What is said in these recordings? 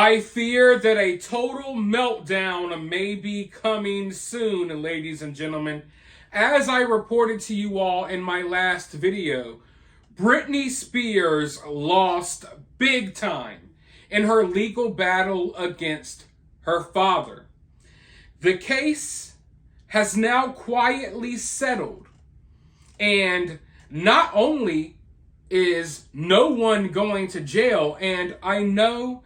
I fear that a total meltdown may be coming soon, ladies and gentlemen. As I reported to you all in my last video, Britney Spears lost big time in her legal battle against her father. The case has now quietly settled, and not only is no one going to jail, and I know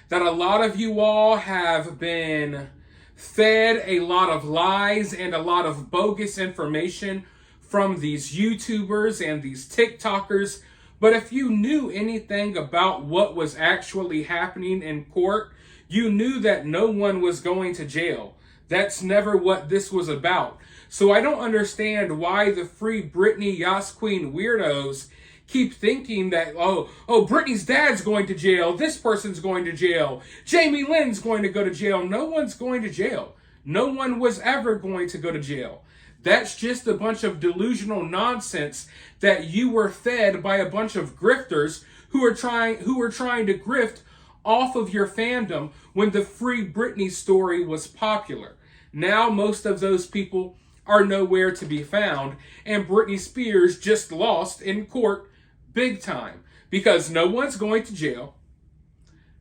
that a lot of you all have been fed a lot of lies and a lot of bogus information from these YouTubers and these TikTokers. But if you knew anything about what was actually happening in court, you knew that no one was going to jail. That's never what this was about. So I don't understand why the Free Britney Yas Queen weirdos keep thinking that, oh, Britney's dad's going to jail, this person's going to jail, Jamie Lynn's going to go to jail. No one's going to jail. No one was ever going to go to jail. That's just a bunch of delusional nonsense that you were fed by a bunch of grifters who are trying to grift off of your fandom when the Free Britney story was popular. Now most of those people are nowhere to be found, and Britney Spears just lost in court big time because no one's going to jail.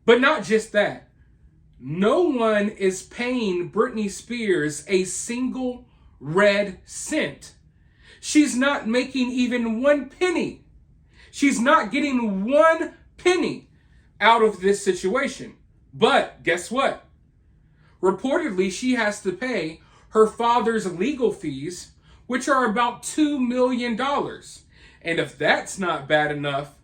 But not just that. No one is paying Britney Spears a single red cent. She's not making even 1 penny. She's not getting 1 penny out of this situation. But guess what? Reportedly, she has to pay her father's legal fees, which are about $2 million. And if that's not bad enough,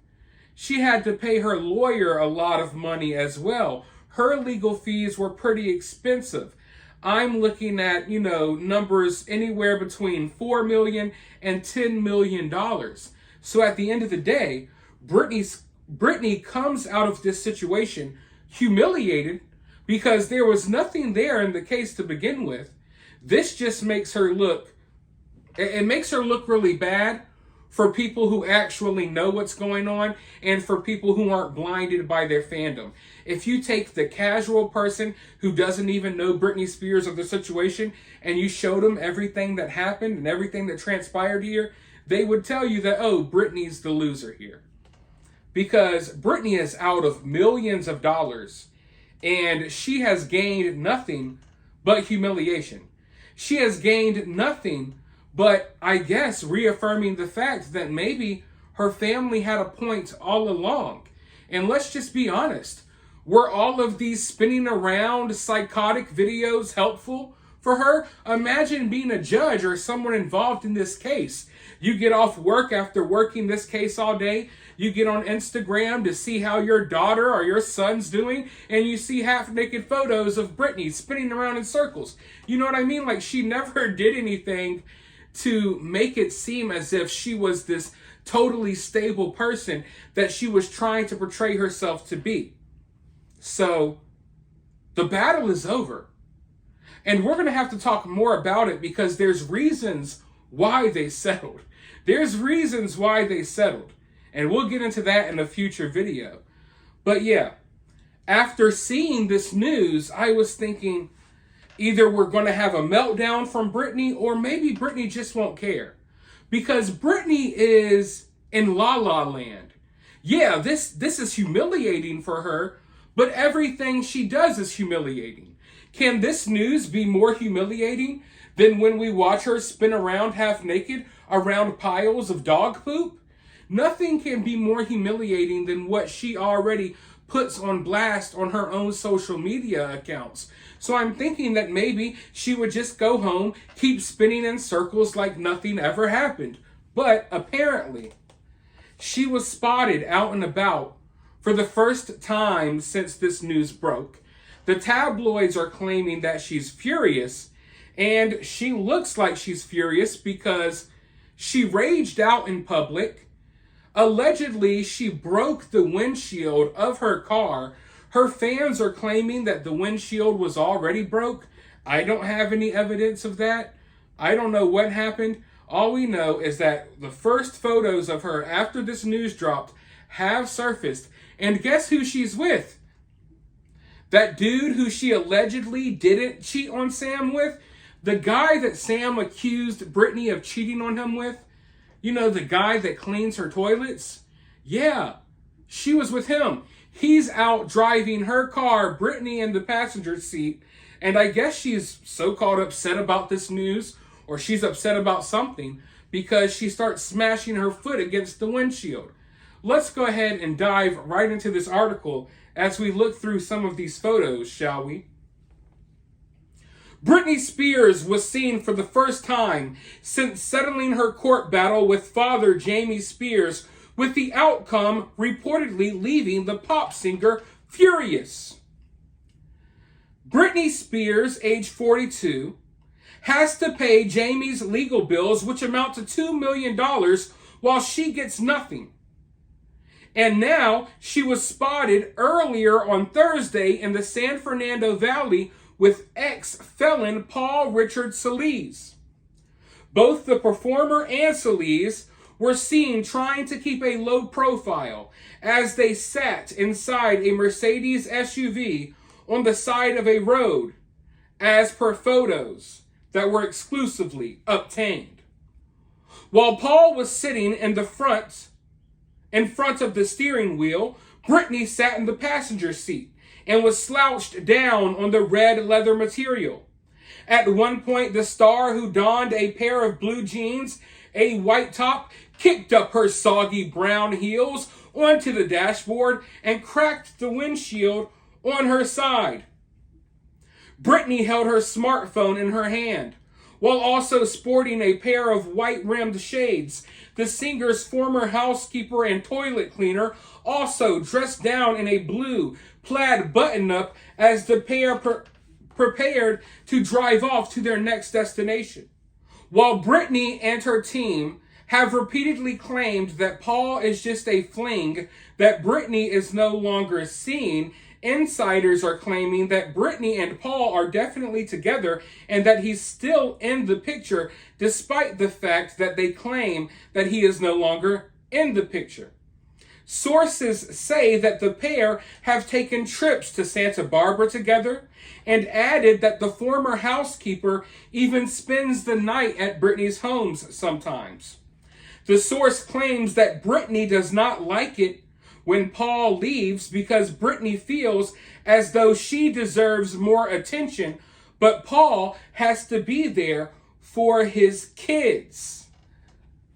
she had to pay her lawyer a lot of money as well. Her legal fees were pretty expensive. I'm looking at, numbers anywhere between $4 million and $10 million. So at the end of the day, Britney comes out of this situation humiliated because there was nothing there in the case to begin with. This just makes her look really bad for people who actually know what's going on and for people who aren't blinded by their fandom. If you take the casual person who doesn't even know Britney Spears or the situation and you showed them everything that happened and everything that transpired here, they would tell you that, oh, Britney's the loser here. Because Britney is out of millions of dollars and she has gained nothing but humiliation. She has gained nothing but, I guess, reaffirming the fact that maybe her family had a point all along. And let's just be honest. Were all of these spinning around psychotic videos helpful for her? Imagine being a judge or someone involved in this case. You get off work after working this case all day. You get on Instagram to see how your daughter or your son's doing, and you see half-naked photos of Britney spinning around in circles. You know what I mean? Like, she never did anything to make it seem as if she was this totally stable person that she was trying to portray herself to be. So, the battle is over. And we're going to have to talk more about it because there's reasons why they settled. There's reasons why they settled. And we'll get into that in a future video. But yeah, after seeing this news, I was thinking either we're going to have a meltdown from Britney or maybe Britney just won't care. Because Britney is in La La Land. Yeah, this is humiliating for her, but everything she does is humiliating. Can this news be more humiliating than when we watch her spin around half naked around piles of dog poop? Nothing can be more humiliating than what she already puts on blast on her own social media accounts. So I'm thinking that maybe she would just go home, keep spinning in circles like nothing ever happened. But apparently, she was spotted out and about for the first time since this news broke. The tabloids are claiming that she's furious, and she looks like she's furious because she raged out in public. Allegedly, she broke the windshield of her car. Her fans are claiming that the windshield was already broke. I don't have any evidence of that. I don't know what happened. All we know is that the first photos of her after this news dropped have surfaced. And guess who she's with? That dude who she allegedly didn't cheat on Sam with, the guy that Sam accused Britney of cheating on him with, you know, the guy that cleans her toilets, yeah, she was with him. He's out driving her car, Britney in the passenger seat, and I guess she's so-called upset about this news, or she's upset about something, because she starts smashing her foot against the windshield. Let's go ahead and dive right into this article as we look through some of these photos, shall we? Britney Spears was seen for the first time since settling her court battle with father Jamie Spears, with the outcome reportedly leaving the pop singer furious. Britney Spears, age 42, has to pay Jamie's legal bills, which amount to $2 million, while she gets nothing. And now she was spotted earlier on Thursday in the San Fernando Valley with ex-felon Paul Richard Solis. Both the performer and Solis were seen trying to keep a low profile as they sat inside a Mercedes SUV on the side of a road, as per photos that were exclusively obtained. While Paul was sitting in front of the steering wheel, Britney sat in the passenger seat and was slouched down on the red leather material. At one point, the star, who donned a pair of blue jeans, a white top, kicked up her soggy brown heels onto the dashboard and cracked the windshield on her side. Britney held her smartphone in her hand, while also sporting a pair of white-rimmed shades. The singer's former housekeeper and toilet cleaner also dressed down in a blue plaid button-up as the pair prepared to drive off to their next destination. While Britney and her team have repeatedly claimed that Paul is just a fling, that Britney is no longer seen, insiders are claiming that Britney and Paul are definitely together and that he's still in the picture, despite the fact that they claim that he is no longer in the picture. Sources say that the pair have taken trips to Santa Barbara together, and added that the former housekeeper even spends the night at Britney's homes sometimes. The source claims that Britney does not like it when Paul leaves because Britney feels as though she deserves more attention, but Paul has to be there for his kids.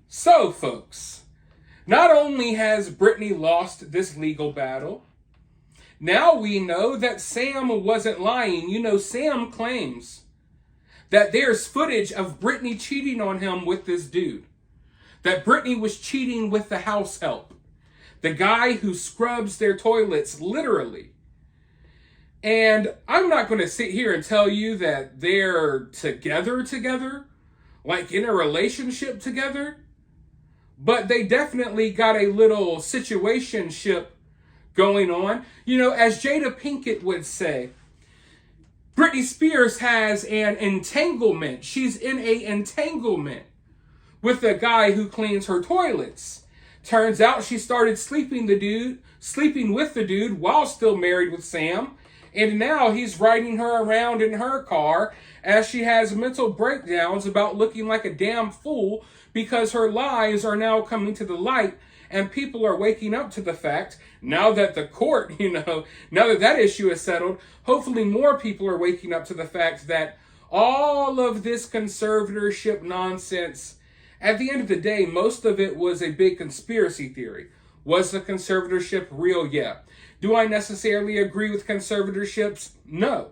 So, folks, not only has Britney lost this legal battle, now we know that Sam wasn't lying. You know, Sam claims that there's footage of Britney cheating on him with this dude, that Britney was cheating with the house help, the guy who scrubs their toilets, literally. And I'm not going to sit here and tell you that they're together, like in a relationship together, but they definitely got a little situationship going on. You know, as Jada Pinkett would say, Britney Spears has an entanglement. She's in a entanglement with the guy who cleans her toilets. Turns out she started sleeping with the dude while still married with Sam. And now he's riding her around in her car as she has mental breakdowns about looking like a damn fool because her lies are now coming to the light and people are waking up to the fact, now that the court, now that issue is settled, hopefully more people are waking up to the fact that all of this conservatorship nonsense, at the end of the day, most of it was a big conspiracy theory. Was the conservatorship real? Yeah. Do I necessarily agree with conservatorships? No.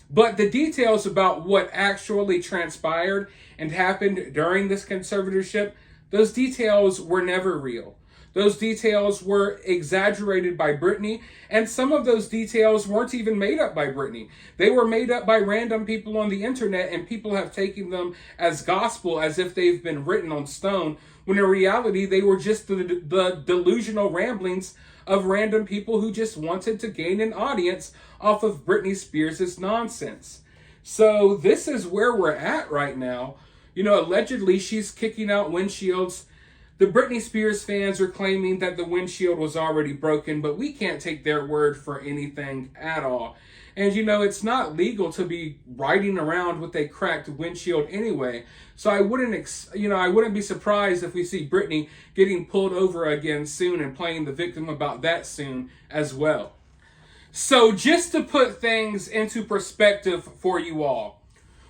But the details about what actually transpired and happened during this conservatorship, those details were never real. Those details were exaggerated by Britney, and some of those details weren't even made up by Britney. They were made up by random people on the internet, and people have taken them as gospel, as if they've been written on stone, when in reality they were just the delusional ramblings of random people who just wanted to gain an audience off of Britney Spears' nonsense. So this is where we're at right now. Allegedly she's kicking out windshields The Britney Spears fans are claiming that the windshield was already broken, but we can't take their word for anything at all. And it's not legal to be riding around with a cracked windshield anyway. So I wouldn't be surprised if we see Britney getting pulled over again soon and playing the victim about that soon as well. So just to put things into perspective for you all,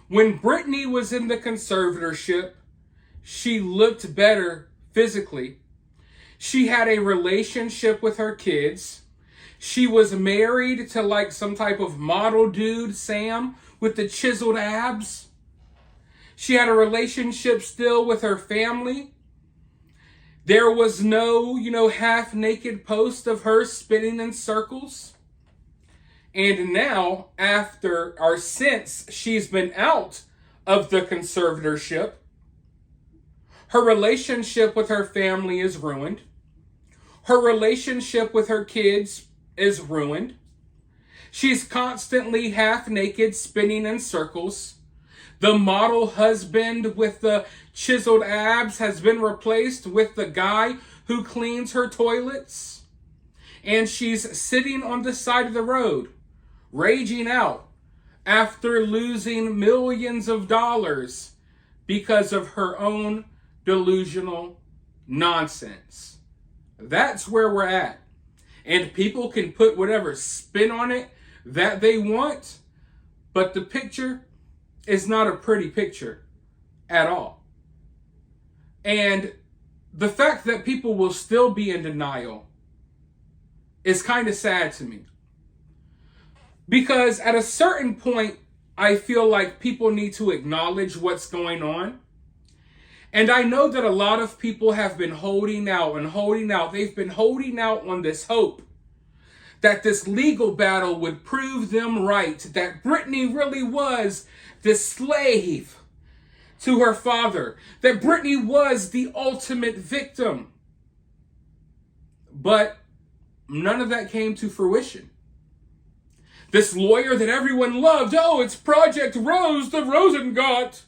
when Britney was in the conservatorship, she looked better physically. She had a relationship with her kids. She was married to like some type of model dude, Sam, with the chiseled abs. She had a relationship still with her family. There was no, half-naked post of her spinning in circles. And now, since she's been out of the conservatorship, her relationship with her family is ruined. Her relationship with her kids is ruined. She's constantly half naked, spinning in circles. The model husband with the chiseled abs has been replaced with the guy who cleans her toilets. And she's sitting on the side of the road, raging out after losing millions of dollars because of her own delusional nonsense. That's where we're at. And people can put whatever spin on it that they want, but the picture is not a pretty picture at all. And the fact that people will still be in denial is kind of sad to me. Because at a certain point, I feel like people need to acknowledge what's going on. And I know that a lot of people have been holding out and holding out. They've been holding out on this hope that this legal battle would prove them right, that Britney really was the slave to her father, that Britney was the ultimate victim. But none of that came to fruition. This lawyer that everyone loved, it's Project Rose, the Rosengott,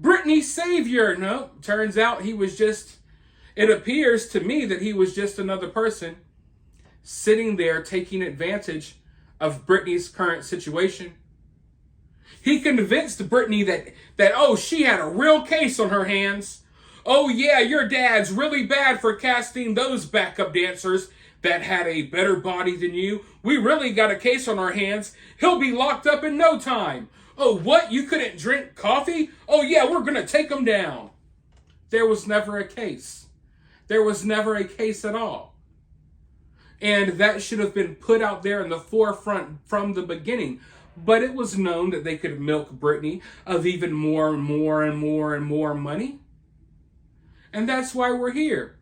Britney's savior. No, turns out it appears to me that he was just another person sitting there taking advantage of Britney's current situation. He convinced Britney that she had a real case on her hands. Oh yeah, your dad's really bad for casting those backup dancers that had a better body than you. We really got a case on our hands. He'll be locked up in no time. Oh, what? You couldn't drink coffee? Oh, yeah, we're going to take him down. There was never a case. There was never a case at all. And that should have been put out there in the forefront from the beginning. But it was known that they could milk Britney of even more and more and more and more money. And that's why we're here.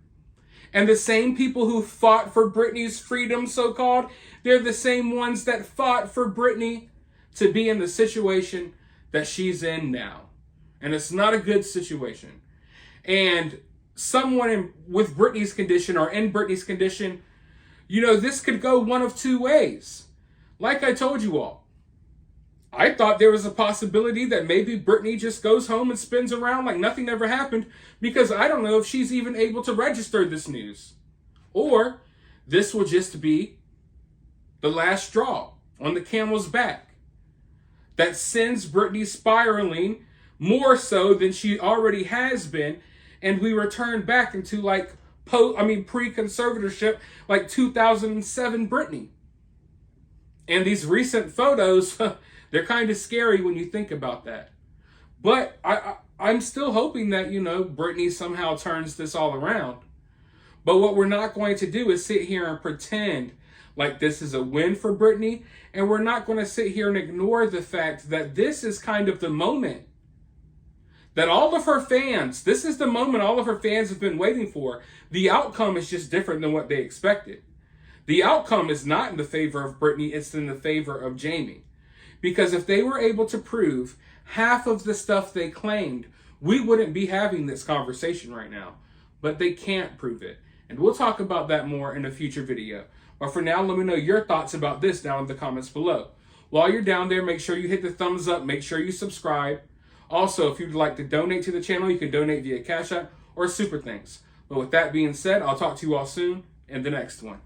And the same people who fought for Britney's freedom, so-called, they're the same ones that fought for Britney to be in the situation that she's in now. And it's not a good situation. And someone with Britney's condition or in Britney's condition, this could go one of two ways. Like I told you all, I thought there was a possibility that maybe Britney just goes home and spins around like nothing ever happened, because I don't know if she's even able to register this news. Or this will just be the last straw on the camel's back that sends Britney spiraling more so than she already has been, and we return back into pre-conservatorship, like 2007 Britney. And these recent photos, they're kind of scary when you think about that. But I'm still hoping that, Britney somehow turns this all around. But what we're not going to do is sit here and pretend like this is a win for Britney. And we're not going to sit here and ignore the fact that this is kind of the moment that all of her fans, this is the moment all of her fans have been waiting for. The outcome is just different than what they expected. The outcome is not in the favor of Britney, it's in the favor of Jamie. Because if they were able to prove half of the stuff they claimed, we wouldn't be having this conversation right now. But they can't prove it. And we'll talk about that more in a future video. But for now, let me know your thoughts about this down in the comments below. While you're down there, make sure you hit the thumbs up. Make sure you subscribe. Also, if you'd like to donate to the channel, you can donate via CashApp or Super Thanks. But with that being said, I'll talk to you all soon in the next one.